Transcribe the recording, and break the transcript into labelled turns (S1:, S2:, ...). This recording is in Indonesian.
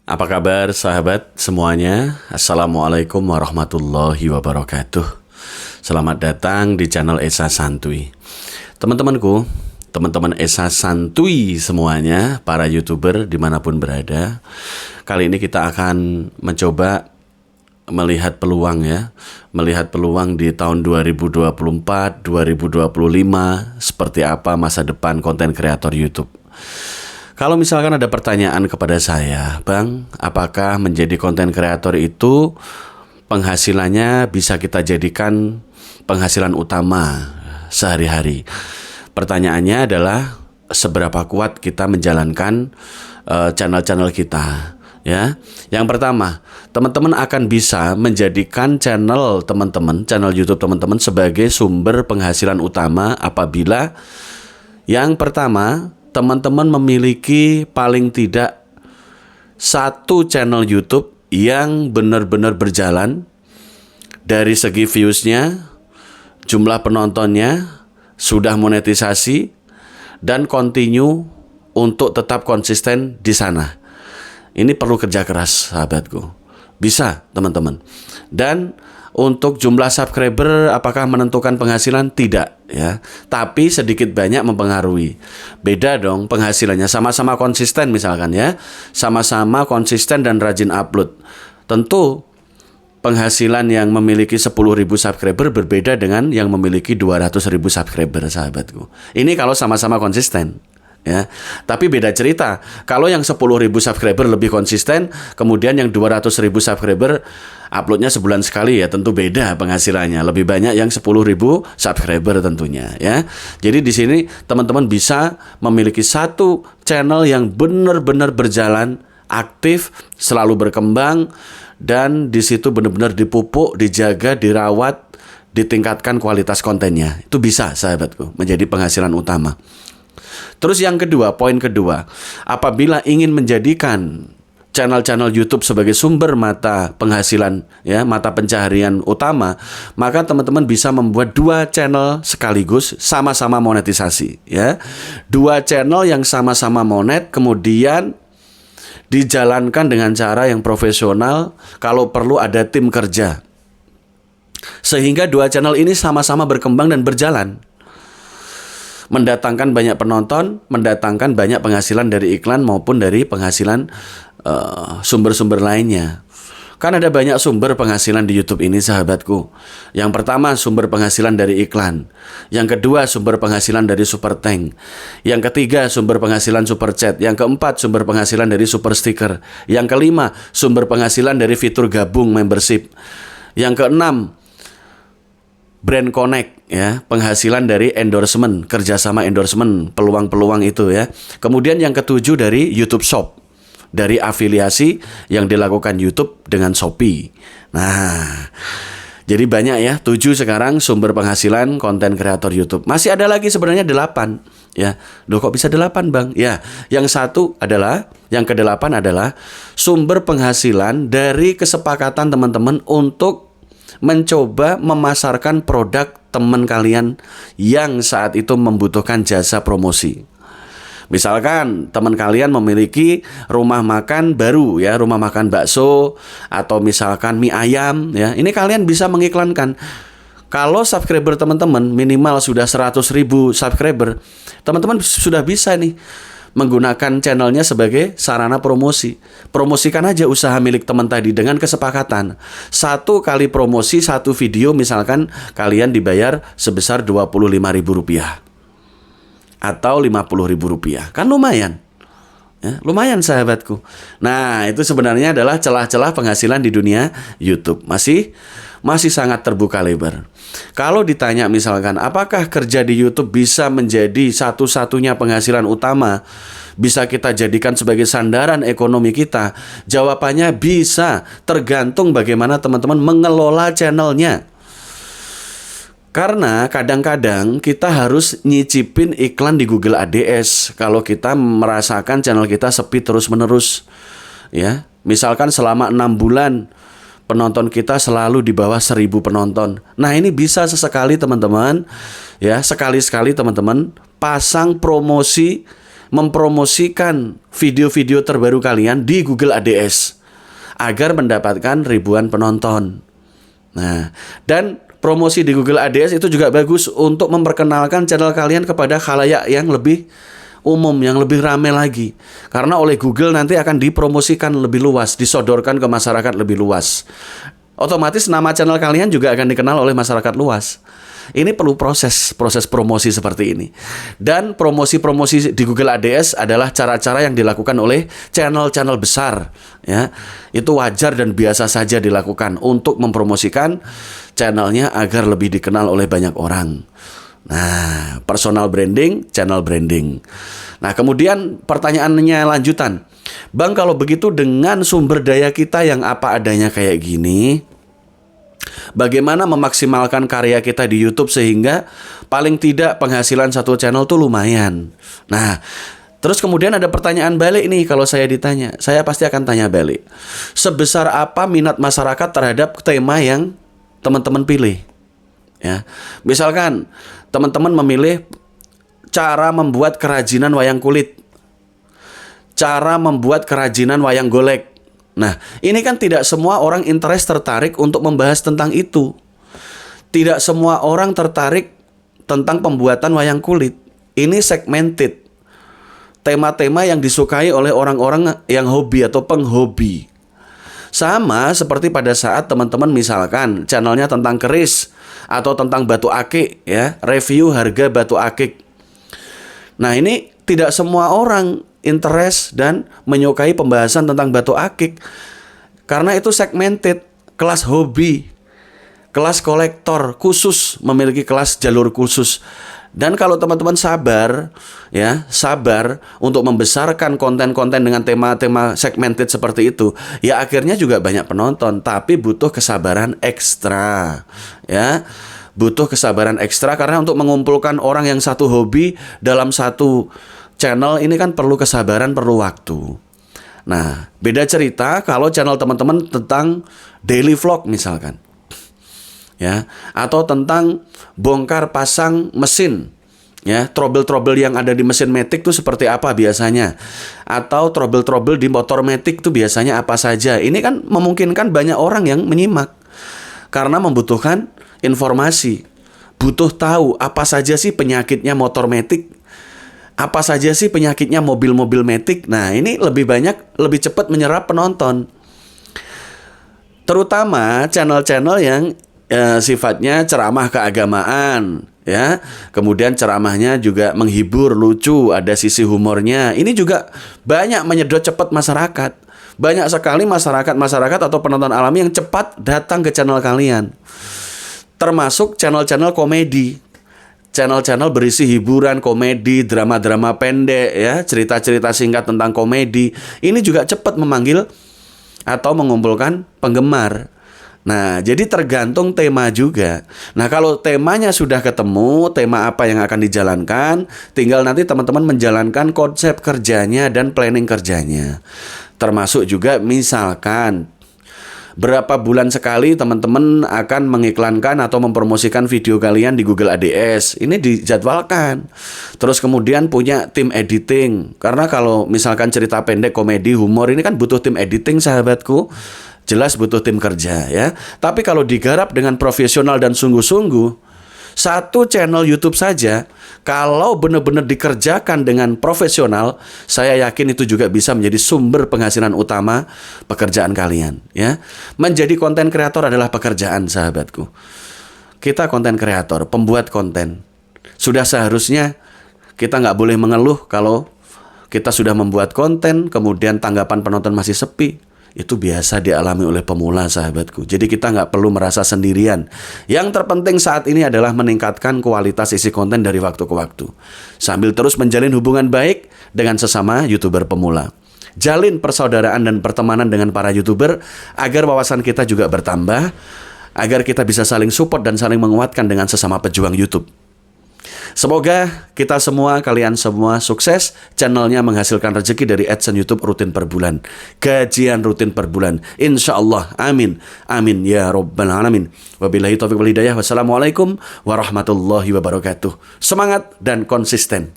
S1: Apa kabar sahabat semuanya? Assalamualaikum warahmatullahi wabarakatuh. Selamat datang di channel Esa Santuy. Teman-temanku, teman-teman Esa Santuy semuanya, para YouTuber dimanapun berada. Kali ini kita akan mencoba melihat peluang ya. Melihat peluang di tahun 2024, 2025, seperti apa masa depan konten kreator YouTube. Kalau misalkan ada pertanyaan kepada saya, Bang, apakah menjadi konten kreator itu penghasilannya bisa kita jadikan penghasilan utama sehari-hari? Pertanyaannya adalah seberapa kuat kita menjalankan channel-channel kita, ya. Yang pertama, teman-teman akan bisa menjadikan channel teman-teman, channel YouTube teman-teman sebagai sumber penghasilan utama apabila yang pertama, teman-teman memiliki paling tidak satu channel YouTube yang benar-benar berjalan dari segi views-nya, jumlah penontonnya, sudah monetisasi, dan continue untuk tetap konsisten di sana. Ini perlu kerja keras, sahabatku. Bisa, teman-teman. Dan untuk jumlah subscriber apakah menentukan penghasilan? Tidak ya. Tapi sedikit banyak mempengaruhi. Beda dong penghasilannya, sama-sama konsisten misalkan ya. Sama-sama konsisten dan rajin upload. Tentu penghasilan yang memiliki 10.000 subscriber berbeda dengan yang memiliki 200.000 subscriber, sahabatku. Ini kalau sama-sama konsisten. Ya, tapi beda cerita. Kalau yang 10.000 subscriber lebih konsisten, kemudian yang 200.000 subscriber uploadnya sebulan sekali, ya tentu beda penghasilannya. Lebih banyak yang 10.000 subscriber tentunya, ya. Jadi di sini teman-teman bisa memiliki satu channel yang benar-benar berjalan, aktif, selalu berkembang, dan di situ benar-benar dipupuk, dijaga, dirawat, ditingkatkan kualitas kontennya. Itu bisa, sahabatku, menjadi penghasilan utama. Terus yang kedua, poin kedua, apabila ingin menjadikan channel-channel YouTube sebagai sumber mata penghasilan, ya, mata pencaharian utama, maka teman-teman bisa membuat dua channel sekaligus sama-sama monetisasi, ya. Dua channel yang sama-sama monet, kemudian dijalankan dengan cara yang profesional, kalau perlu ada tim kerja. Sehingga dua channel ini sama-sama berkembang dan berjalan. Mendatangkan banyak penonton, mendatangkan banyak penghasilan dari iklan maupun dari penghasilan sumber-sumber lainnya. Kan ada banyak sumber penghasilan di YouTube ini, sahabatku. Yang pertama, sumber penghasilan dari iklan. Yang kedua, sumber penghasilan dari super thank. Yang ketiga, sumber penghasilan super chat. Yang keempat, sumber penghasilan dari super sticker. Yang kelima, sumber penghasilan dari fitur gabung membership. Yang keenam, brand connect, ya, penghasilan dari endorsement, kerjasama endorsement, peluang-peluang itu ya. Kemudian yang ketujuh dari YouTube Shop, dari afiliasi yang dilakukan YouTube dengan Shopee. Nah, jadi banyak ya, 7 sekarang sumber penghasilan konten kreator YouTube. Masih ada lagi sebenarnya 8 ya. Loh kok bisa 8, Bang? Ya, yang satu adalah, yang ke-8 adalah sumber penghasilan dari kesepakatan teman-teman untuk mencoba memasarkan produk teman kalian yang saat itu membutuhkan jasa promosi. Misalkan teman kalian memiliki rumah makan baru ya, rumah makan bakso atau misalkan mie ayam ya. Ini kalian bisa mengiklankan. Kalau subscriber teman-teman minimal sudah 100.000 subscriber, teman-teman sudah bisa nih menggunakan channelnya sebagai sarana promosi. Promosikan aja usaha milik teman tadi dengan kesepakatan. 1 kali promosi 1 video misalkan kalian dibayar sebesar Rp25.000 atau Rp50.000. Kan lumayan. Ya, lumayan, sahabatku. Nah, itu sebenarnya adalah celah-celah penghasilan di dunia YouTube. Masih sangat terbuka lebar. Kalau ditanya misalkan, apakah kerja di YouTube bisa menjadi satu-satunya penghasilan utama? Bisa kita jadikan sebagai sandaran ekonomi kita? Jawabannya bisa, tergantung bagaimana teman-teman mengelola channelnya. Karena kadang-kadang kita harus nyicipin iklan di Google ADS kalau kita merasakan channel kita sepi terus-menerus. Ya, misalkan selama 6 bulan penonton kita selalu di bawah 1.000 penonton. Nah, ini bisa sesekali teman-teman, ya, sekali-sekali teman-teman pasang promosi mempromosikan video-video terbaru kalian di Google ADS agar mendapatkan ribuan penonton. Nah, dan promosi di Google ADS itu juga bagus untuk memperkenalkan channel kalian kepada khalayak yang lebih umum, yang lebih ramai lagi. Karena oleh Google nanti akan dipromosikan lebih luas, disodorkan ke masyarakat lebih luas. Otomatis nama channel kalian juga akan dikenal oleh masyarakat luas. Ini perlu proses promosi seperti ini. Dan promosi-promosi di Google ADS adalah cara-cara yang dilakukan oleh channel-channel besar, ya. Itu wajar dan biasa saja dilakukan untuk mempromosikan channelnya agar lebih dikenal oleh banyak orang. Nah, personal branding, channel branding. Nah, kemudian pertanyaannya lanjutan. Bang, kalau begitu dengan sumber daya kita yang apa adanya kayak gini, bagaimana memaksimalkan karya kita di YouTube sehingga paling tidak penghasilan satu channel tuh lumayan? Nah, terus kemudian ada pertanyaan balik nih kalau saya ditanya. Saya pasti akan tanya balik. Sebesar apa minat masyarakat terhadap tema yang teman-teman pilih? Ya, misalkan teman-teman memilih cara membuat kerajinan wayang kulit, cara membuat kerajinan wayang golek. Nah, ini kan tidak semua orang interest tertarik untuk membahas tentang itu. Tidak semua orang tertarik tentang pembuatan wayang kulit. Ini segmented. Tema-tema yang disukai oleh orang-orang yang hobi atau penghobi. Sama seperti pada saat teman-teman misalkan channelnya tentang keris atau tentang batu akik, ya, review harga batu akik. Nah, ini tidak semua orang interest dan menyukai pembahasan tentang batu akik karena itu segmented, kelas hobi, kelas kolektor khusus, memiliki kelas jalur khusus. Dan kalau teman-teman sabar, ya, sabar untuk membesarkan konten-konten dengan tema-tema segmented seperti itu, ya akhirnya juga banyak penonton, tapi butuh kesabaran ekstra, ya. Butuh kesabaran ekstra karena untuk mengumpulkan orang yang satu hobi dalam satu channel ini kan perlu kesabaran, perlu waktu. Nah, beda cerita kalau channel teman-teman tentang daily vlog misalkan. Ya, atau tentang bongkar pasang mesin, ya, trouble-trouble yang ada di mesin matic itu seperti apa biasanya, atau trouble-trouble di motor matic itu biasanya apa saja. Ini kan memungkinkan banyak orang yang menyimak karena membutuhkan informasi, butuh tahu apa saja sih penyakitnya motor matic, apa saja sih penyakitnya mobil-mobil matic. Nah, ini lebih banyak, lebih cepat menyerap penonton. Terutama channel-channel yang sifatnya ceramah keagamaan, ya. Kemudian ceramahnya juga menghibur, lucu, ada sisi humornya. Ini juga banyak menyedot cepat masyarakat. Banyak sekali masyarakat atau penonton alami yang cepat datang ke channel kalian. Termasuk channel-channel komedi. Channel-channel berisi hiburan, komedi, drama-drama pendek, ya, cerita-cerita singkat tentang komedi. Ini juga cepat memanggil atau mengumpulkan penggemar. Nah, jadi tergantung tema juga. Nah, kalau temanya sudah ketemu, tema apa yang akan dijalankan, tinggal nanti teman-teman menjalankan konsep kerjanya dan planning kerjanya. Termasuk juga misalkan berapa bulan sekali teman-teman akan mengiklankan atau mempromosikan video kalian di Google ADS. Ini dijadwalkan. Terus kemudian punya tim editing. Karena kalau misalkan cerita pendek, komedi, humor, ini kan butuh tim editing, sahabatku. Jelas butuh tim kerja, ya. Tapi kalau digarap dengan profesional dan sungguh-sungguh, satu channel YouTube saja, kalau benar-benar dikerjakan dengan profesional, saya yakin itu juga bisa menjadi sumber penghasilan utama pekerjaan kalian, ya. Menjadi konten kreator adalah pekerjaan, sahabatku. Kita konten kreator, pembuat konten. Sudah seharusnya kita nggak boleh mengeluh kalau kita sudah membuat konten, kemudian tanggapan penonton masih sepi. Itu biasa dialami oleh pemula, sahabatku. Jadi kita nggak perlu merasa sendirian. Yang terpenting saat ini adalah meningkatkan kualitas isi konten dari waktu ke waktu, sambil terus menjalin hubungan baik dengan sesama YouTuber pemula. Jalin persaudaraan dan pertemanan dengan para YouTuber agar wawasan kita juga bertambah, agar kita bisa saling support dan saling menguatkan dengan sesama pejuang YouTube. Semoga kita semua, kalian semua sukses, channelnya menghasilkan rezeki dari AdSense YouTube rutin per bulan, gajian rutin per bulan, insya Allah, amin, amin ya Rabbal Alamin. Wabillahi taufiq wal hidayah. Wassalamualaikum warahmatullahi wabarakatuh. Semangat dan konsisten.